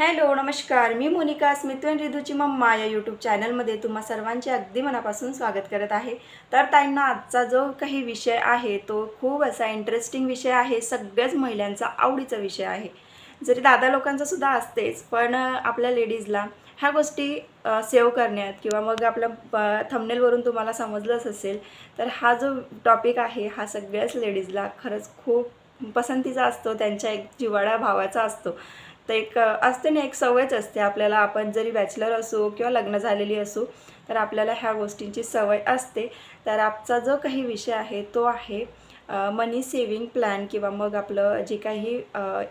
Hello नमस्कार, मी मोनिका स्मित end रिधूची mamma या YouTube चॅनलमध्ये तुम्हा सर्वांचे अगदी मनापासून स्वागत करत आहे। तर ताईंना आजचा जो काही विषय आहे तो खूप असा इंटरेस्टिंग विषय आहे, सगळ्याच महिलांचा आवडीचा विषय आहे। जरी दादा लोकांचा सुद्धा असतेच, पण आपल्या लेडीजला ह्या गोष्टी सेव्ह करण्यात किंवा मग आपल्या थंबनेलवरून तुम्हाला समजलंच असेल, तर हा जो टॉपिक आहे हा सगळ्याच लेडीजला खरंच खूप पसंतीचा असतो, त्यांच्या एक जिव्हाळ्या भावाचा असतो। तर एक असते ना, एक सवयच असते आपल्याला, आपण जरी बॅचलर असो किंवा लग्न झालेली असो तर आपल्याला ह्या गोष्टींची सवय असते। तर आजचा जो काही विषय आहे तो आहे मनी सेविंग प्लॅन किंवा मग आपलं जे काही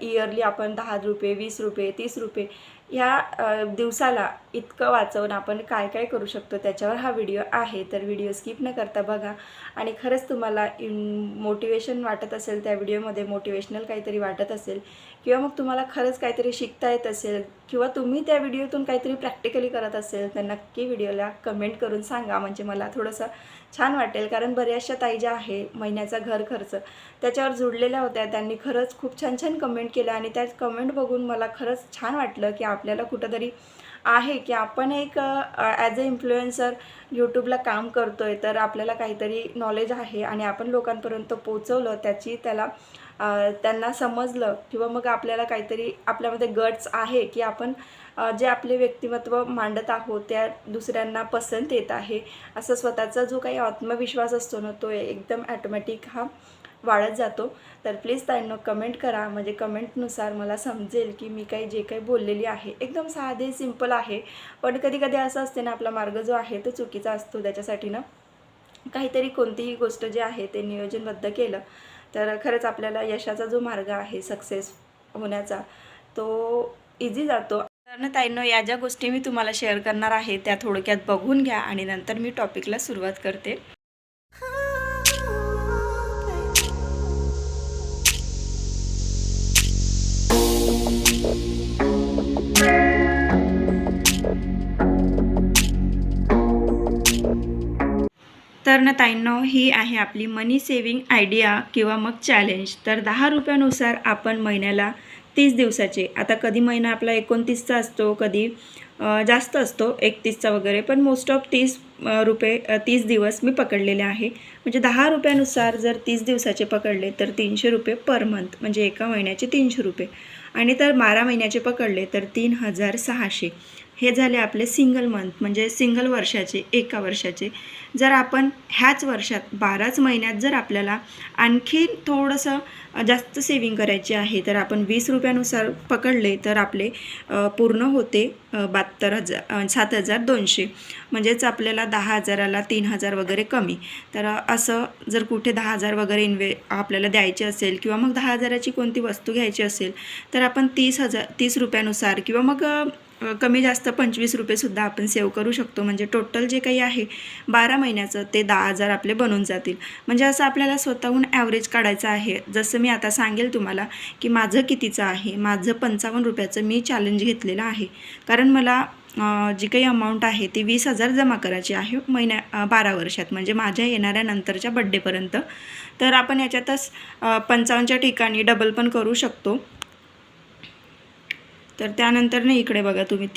इयरली आपण 10 रुपये 20 रुपये 30 रुपये ह्या दिवसाला इतकं वाचवून आपण काय काय करू शकतो त्याच्यावर हा व्हिडिओ आहे। तर व्हिडिओ स्किप न करता बघा, आणि खरंच तुम्हाला मोटिवेशन वाटत असेल, त्या व्हिडिओमध्ये मोटिवेशनल काहीतरी वाटत असेल किंवा मग तुम्हाला खरंच काहीतरी शिकता येत असेल किंवा तुम्ही त्या व्हिडिओतून काहीतरी प्रॅक्टिकली करत असेल तर नक्की व्हिडिओला कमेंट करून सांगा, म्हणजे मला थोडंसं छान वाटेल। कारण बऱ्याचशा ताई ज्या आहे महिन्याचा घर खर्च त्याच्यावर जुडलेल्या होत्या, त्यांनी खरंच खूप छान छान कमेंट केल्या आणि त्या कमेंट बघून मला खरंच छान वाटलं की आपल्याला कुठंतरी आहे की आपण एक ॲज अ इन्फ्लुएन्सर यूट्यूबला काम करतो आहे, तर आपल्याला काहीतरी नॉलेज आहे आणि आपण लोकांपर्यंत पोचवलं, त्याची त्यांना समजलं किंवा मग आपल्याला काहीतरी आपल्यामध्ये गट्स आहे की आपण जे आपले व्यक्तिमत्व मांडत आहोत त्या दुसऱ्यांना पसंत येत आहे, असं स्वतःचा जो काही आत्मविश्वास असतो ना तो एकदम ॲटोमॅटिक हा वाढत जातो। तर प्लीज ताईंनो कमेंट करा, म्हणजे कमेंटनुसार मला समजेल की मी जे काही बोललेली आहे एकदम साधे सिंपल आहे, पण कधी कधी असं असते ना आपला मार्ग जो आहे तो चुकीचा असतो। त्याच्यासाठी ना काहीतरी कोणतीही गोष्ट जी आहे ते नियोजनबद्ध केलं तर खरंच आपल्याला यशाचा जो मार्ग आहे सक्सेस होण्याचा तो इझी जातो। तर ना ताईंनो, या ज्या गोष्टी मी तुम्हाला शेअर करणार आहे त्या थोडक्यात बघून घ्या आणि नंतर मी टॉपिकला सुरुवात करते। तर ना ताईंनो, ही आहे आपली मनी सेविंग आयडिया किंवा मग चॅलेंज। तर 10 रुपयानुसार आपण महिन्याला 30 दिवसाचे, आता कधी महिना आपला 29चा असतो, कधी जास्त असतो 31चा वगैरे, पण मोस्ट ऑफ 30 रुपये 30 दिवस मी पकडलेले आहे। म्हणजे 10 रुपयानुसार जर 30 दिवसाचे पकडले तर 300 रुपये पर मंथ, म्हणजे एका महिन्याचे 300 रुपये, आणि तर 12 महिन्याचे पकडले तर 3600। हे झाले आपले सिंगल मंथ, म्हणजे सिंगल वर्षाचे, एका वर्षाचे। जर आपण ह्याच वर्षात 12च महिन्यात जर आपल्याला आणखी थोडंसं जास्त सेविंग करायची आहे तर आपण 20 रुपयानुसार पकडले तर आपले पूर्ण होते 72,000 7200, म्हणजेच आपल्याला 10,000ला 3,000 वगैरे कमी। तर असं जर कुठे 10,000 वगैरे आपल्याला द्यायचे असेल किंवा मग 10,000ची कोणती वस्तू घ्यायची असेल तर आपण 30 रुपयानुसार किंवा मग कमी जास्त 25 रुपयेसुद्धा आपण सेव्ह करू शकतो। म्हणजे टोटल जे काही आहे 12 महिन्याचं ते 10,000 आपले बनून जातील। म्हणजे असं आपल्याला स्वतःहून ॲव्हरेज काढायचं आहे। जसं मी आता सांगेल तुम्हाला की माझं कितीचं आहे, माझं 55 रुपयाचं मी चॅलेंज घेतलेलं आहे, कारण मला जी काही अमाऊंट आहे ती 20,000 जमा करायची आहे 12 वर्षात, म्हणजे माझ्या येणाऱ्या नंतरच्या बड्डेपर्यंत। तर आपण याच्यातच 55च्या ठिकाणी डबल पण करू शकतो। तर त्यानंतर ना इकडे बघा तुम्ही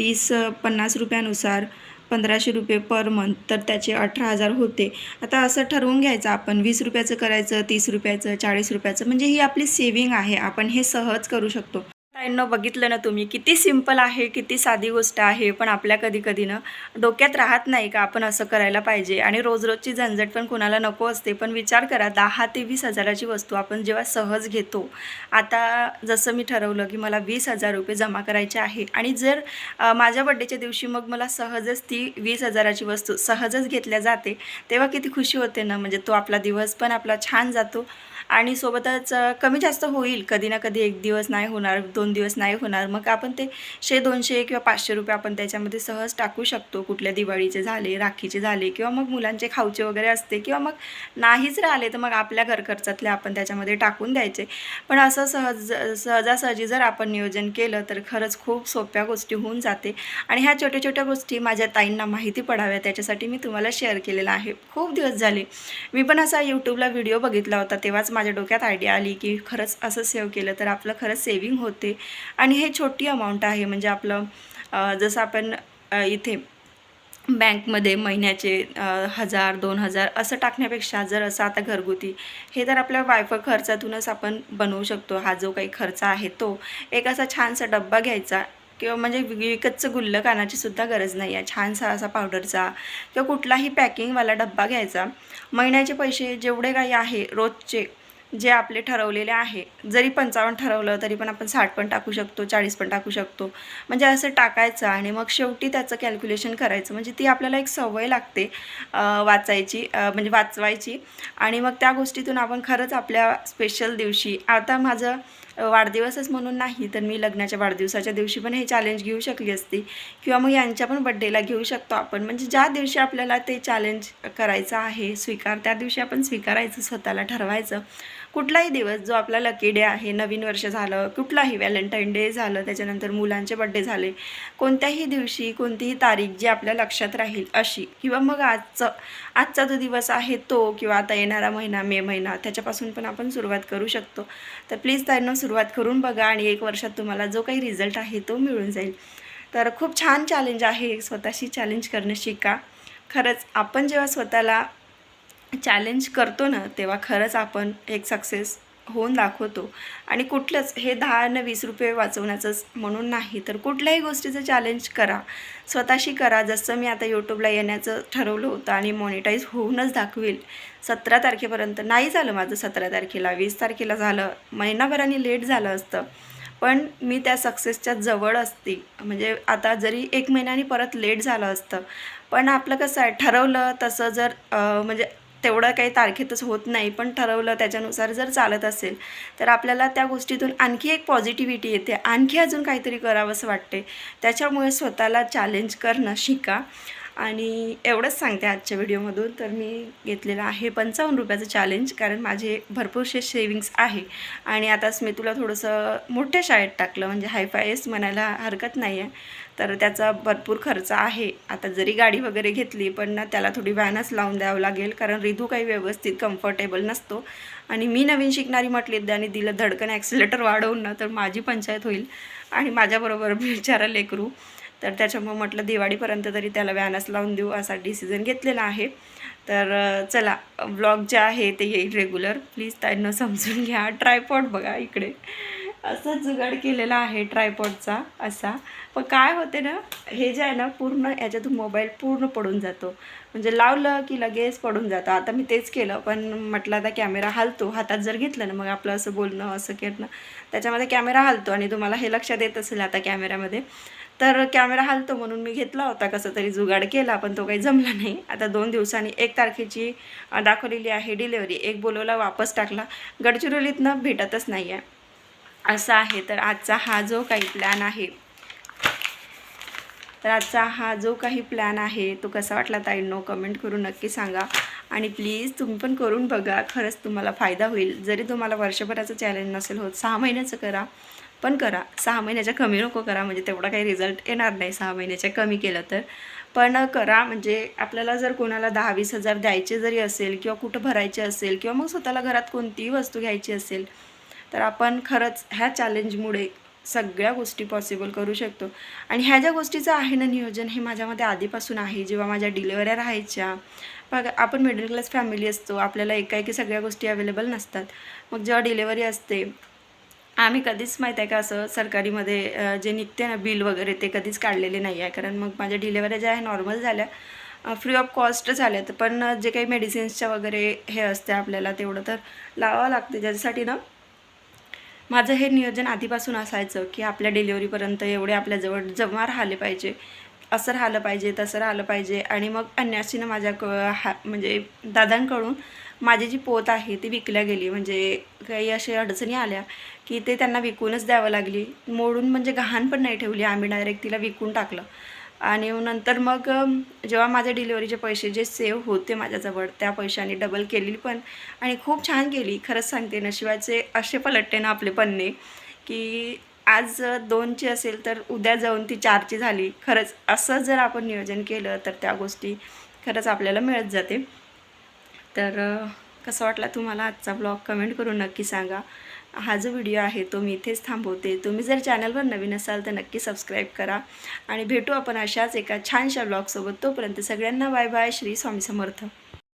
50 रुपयानुसार 1500 रुपये पर मंथ, तर त्याचे 18,000 होते। आता असं ठरवून घ्यायचं आपण 20 रुपयाचं करायचं, 30 रुपयाचं, 40 रुपयाचं, म्हणजे ही आपली सेविंग आहे, आपण हे सहज करू शकतो। ताईंनो, बघितलं ना तुम्ही किती सिंपल आहे, किती साधी गोष्ट आहे, पण आपल्या कधी ना डोक्यात राहत नाही का आपण असं करायला पाहिजे, आणि रोजची झंझट पण कोणाला नको असते। पण विचार करा, 10 ते 20,000ची वस्तू आपण जेव्हा सहज घेतो, आता जसं मी ठरवलं की मला 20,000 रुपये जमा करायचे आहे, आणि जर माझ्या बड्डेच्या दिवशी मग मला सहजच ती 20,000ची वस्तू सहजच घेतल्या जाते, तेव्हा किती खुशी होते ना। म्हणजे तो आपला दिवस पण आपला छान जातो, आणि सोबतच कमी जास्त होईल, कधी ना कधी एक दिवस नाही होणार, 2 दिवस नाही होणार, मग आपण ते 100-200 किंवा 500 रुपये आपण त्याच्यामध्ये सहज टाकू शकतो। कुठल्या दिवाळीचे झाले, राखीचे झाले, किंवा मग मुलांचे खाऊचे वगैरे असते, किंवा मग नाहीच राहिले तर मग आपल्या घर खर्चातले आपण त्याच्यामध्ये टाकून द्यायचे। पण असं सहजासहजी जर आपण नियोजन केलं तर खरंच खूप सोप्या गोष्टी होऊन जाते, आणि ह्या छोट्या छोट्या गोष्टी माझ्या ताईंना माहिती पडाव्या त्याच्यासाठी मी तुम्हाला शेअर केलेला आहे। खूप दिवस झाले मी पण असा यूट्यूबला व्हिडिओ बघितला होता, तेव्हाच माझ्या डोक्यात आयडिया आली की खरंच असं सेव्ह केलं तर आपलं खरंच सेविंग होते. आणि हे छोटी अमाऊंट आहे, म्हणजे आपलं जसं आपण इथे बँकमध्ये महिन्याचे 1000-2000 असं टाकण्यापेक्षा जर असं आता घरगुती हे तर आपल्या वायफळ खर्चातूनच आपण बनवू शकतो. हा जो काही खर्च आहे तो एक असा छानसा डब्बा घ्यायचा, किंवा म्हणजे विकतचं गुल्लक आणायची सुद्धा गरज नाही आहे. छानसा असा पावडरचा किंवा कुठलाही पॅकिंगवाला डब्बा घ्यायचा. महिन्याचे पैसे जेवढे काही आहे रोजचे जे आपले ठरवलेले आहे, जरी 55 ठरवलं तरी पण आपण 60 पण टाकू शकतो, 40 पण टाकू शकतो. म्हणजे असं टाकायचं आणि मग शेवटी त्याचं कॅल्क्युलेशन करायचं. म्हणजे ती आपल्याला एक सवय लागते वाचायची, म्हणजे वाचवायची. आणि मग त्या गोष्टीतून आपण खरंच आपल्या स्पेशल दिवशी, आता माझं वाढदिवसच म्हणून नाही तर मी लग्नाच्या वाढदिवसाच्या दिवशी पण हे चॅलेंज घेऊ शकली असती, किंवा मग यांच्या पण बड्डेला घेऊ शकतो आपण. म्हणजे ज्या दिवशी आपल्याला ते चॅलेंज करायचं आहे त्या दिवशी आपण स्वीकारायचं, स्वतःला ठरवायचं. कुठलाही दिवस जो आपला लकी डे आहे, नवीन वर्ष झालं, कुठलाही व्हॅलेंटाईन डे झालं, त्याच्यानंतर मुलांचे बड्डे झाले, कोणत्याही दिवशी कोणतीही तारीख जी आपल्या लक्षात राहील अशी, किंवा मग आजचा जो दिवस आहे तो, किंवा आता येणारा महिना मे महिना त्याच्यापासून पण आपण सुरुवात करू शकतो. तर प्लीज त्यांना सुरुवात करून बघा आणि 1 वर्षात तुम्हाला जो काही रिझल्ट आहे तो मिळून जाईल. तर खूप छान चॅलेंज आहे, स्वतःशी चॅलेंज करणं शिका. खरंच आपण जेव्हा स्वतःला चॅलेंज करतो ना, तेव्हा खरंच आपण एक सक्सेस होऊन दाखवतो. आणि कुठलंच हे 10 आणि 20 रुपये वाचवण्याचंच म्हणून नाही, तर कुठल्याही गोष्टीचं चॅलेंज करा, स्वतःशी करा. जसं मी आता यूट्यूबला येण्याचं ठरवलं होतं आणि मॉनिटाईज होऊनच दाखवेल 17 तारखेपर्यंत. नाही झालं माझं 17 तारखेला, 20 तारखेला झालं, महिनाभराने लेट झालं असतं, पण मी त्या सक्सेसच्या जवळ असते. म्हणजे आता जरी 1 महिन्याने परत लेट झालं असतं, पण आपलं कसं आहे, ठरवलं तसं जर म्हणजे तेवढं काही तारखेतच होत नाही, पण ठरवलं त्याच्यानुसार जर चालत असेल तर आपल्याला त्या गोष्टीतून आणखी एक पॉझिटिव्हिटी येते, आणखी अजून काहीतरी करावंसं वाटते. त्याच्यामुळे स्वतःला चॅलेंज करणं शिका. आणि एवढंच सांगते आजच्या व्हिडिओमधून. तर मी घेतलेलं आहे 55 रुपयाचं चॅलेंज, कारण माझे भरपूरसे सेविंग्स आहे. आणि आता स्मितूला थोडंसं मोठ्या शाळेत टाकलं, म्हणजे हायफायच म्हणायला हरकत नाही आहे, तर त्याचा भरपूर खर्च आहे. आता जरी गाडी वगैरे घेतली पण ना त्याला थोडी व्हॅनच लावून द्यावं लागेल, कारण रिधू काही व्यवस्थित कम्फर्टेबल नसतो. आणि मी नवीन शिकणारी म्हटली आणि दिलं धडकन ॲक्सिलेटर वाढवून ना, तर माझी पंचायत होईल आणि माझ्याबरोबर बिचारा लेकरू. तर त्याच्यामुळे म्हटलं दिवाळीपर्यंत तरी त्याला व्हॅनच लावून देऊ, असा डिसिजन घेतलेला आहे. तर चला, व्लॉग जे आहे ते येईल रेग्युलर, प्लीज त्यांना समजून घ्या. ट्रायपॉड बघा इकडे, असा जुगाड केलेला आहे ट्रायपॉडचा असा. पण काय होते ना, हे जे आहे ना पूर्ण याच्यातून मोबाईल पूर्ण पडून जातो, म्हणजे लावलं की लगेच पडून जातं. आता मी तेच केलं, पण म्हटलं आता कॅमेरा हलतो, हातात जर घेतलं ना मग आपलं असं बोलणं असं करणं त्याच्यामध्ये कॅमेरा हलतो. आणि तुम्हाला हे लक्षात येत असेल आता कॅमेऱ्यामध्ये, तर कॅमेरा हलतो म्हणून मी घेतला होता, कसं तरी जुगाड केला, पण तो काही जमला नाही. आता 2 दिवसांनी 1 तारखेची दाखवलेली आहे डिलेवरी, एक बोलवला वापस टाकला, गडचिरोलीतनं भेटतच नाही आहे, असं आहे. तर आजचा हा जो काही प्लॅन आहे तो कसा वाटला ताईंनो कमेंट करून नक्की सांगा. आणि प्लीज तुम्ही पण करून बघा, खरंच तुम्हाला फायदा होईल. जरी तुम्हाला वर्षभराचं चॅलेंज नसेल होत, 6 महिन्याचं करा, पण करा. 6 महिन्याच्या कमी नको करा, म्हणजे तेवढा काही रिझल्ट येणार नाही 6 महिन्याच्या कमी केलं तर. पण करा, म्हणजे आपल्याला जर कोणाला 10-20 हजार द्यायचे जरी असेल, किंवा कुठं भरायचे असेल, किंवा मग स्वतःला घरात कोणतीही वस्तू घ्यायची असेल, तर आपण खरंच ह्या चॅलेंजमुळे सगळ्या गोष्टी पॉसिबल करू शकतो. आणि ह्या ज्या गोष्टीचं आहे ना नियोजन, हे माझ्यामध्ये आधीपासून आहे. जेव्हा माझ्या डिलेवऱ्या राहायच्या, बघा आपण मिडल क्लास फॅमिली असतो, आपल्याला एकाएकी सगळ्या गोष्टी अवेलेबल नसतात. मग जेव्हा डिलेवरी असते, आम्ही कधीच माहीत आहे का असं सरकारीमध्ये जे निघते ना बिल वगैरे, ते कधीच काढलेले नाही आहे. कारण मग माझ्या डिलेवऱ्या ज्या आहे नॉर्मल झाल्या, फ्री ऑफ कॉस्ट झाल्यात, पण जे काही मेडिसिन्सच्या वगैरे हे असते आपल्याला तेवढं तर लावावं लागते. ज्याच्यासाठी ना माझं हे नियोजन आधीपासून असायचं की आपल्या डिलिव्हरीपर्यंत एवढे आपल्याजवळ जमा राहिले पाहिजे, असं राहिलं पाहिजे, तसं राहिलं पाहिजे. आणि मग अन्यासीनं म्हणजे दादांकडून माझी जी पोत आहे ती विकल्या गेली. म्हणजे काही अशा अडचणी आल्या की ते त्यांना विकूनच द्यावं लागली. मोडून म्हणजे गहाण पण नाही ठेवली, आम्ही डायरेक्ट तिला विकून टाकलं. आणि नंतर मग जेव्हा माझे डिलिव्हरीचे पैसे जे सेव्ह होते माझ्याजवळ, त्या पैशाने डबल केली पण, आणि खूप छान केली. खरंच सांगते, नशिबाचे असे पलटते ना आपले पन्ने, की आज 2ची असेल तर उद्या जाऊन ती 4ची झाली. खरंच असं जर आपण नियोजन केलं तर त्या गोष्टी खरंच आपल्याला मिळत जाते. तर कसा वाटला तुम्हाला आजचा ब्लॉग कमेंट करून नक्की सांगा. हा जो व्हिडिओ आहे तो मी इथेच थांबवते. तुम्ही जर चॅनलवर नवीन असाल तर नक्की सबस्क्राईब करा आणि भेटू आपण अशाच एका छानशा ब्लॉगसोबत. तोपर्यंत सगळ्यांना बाय बाय. श्री स्वामी समर्थ.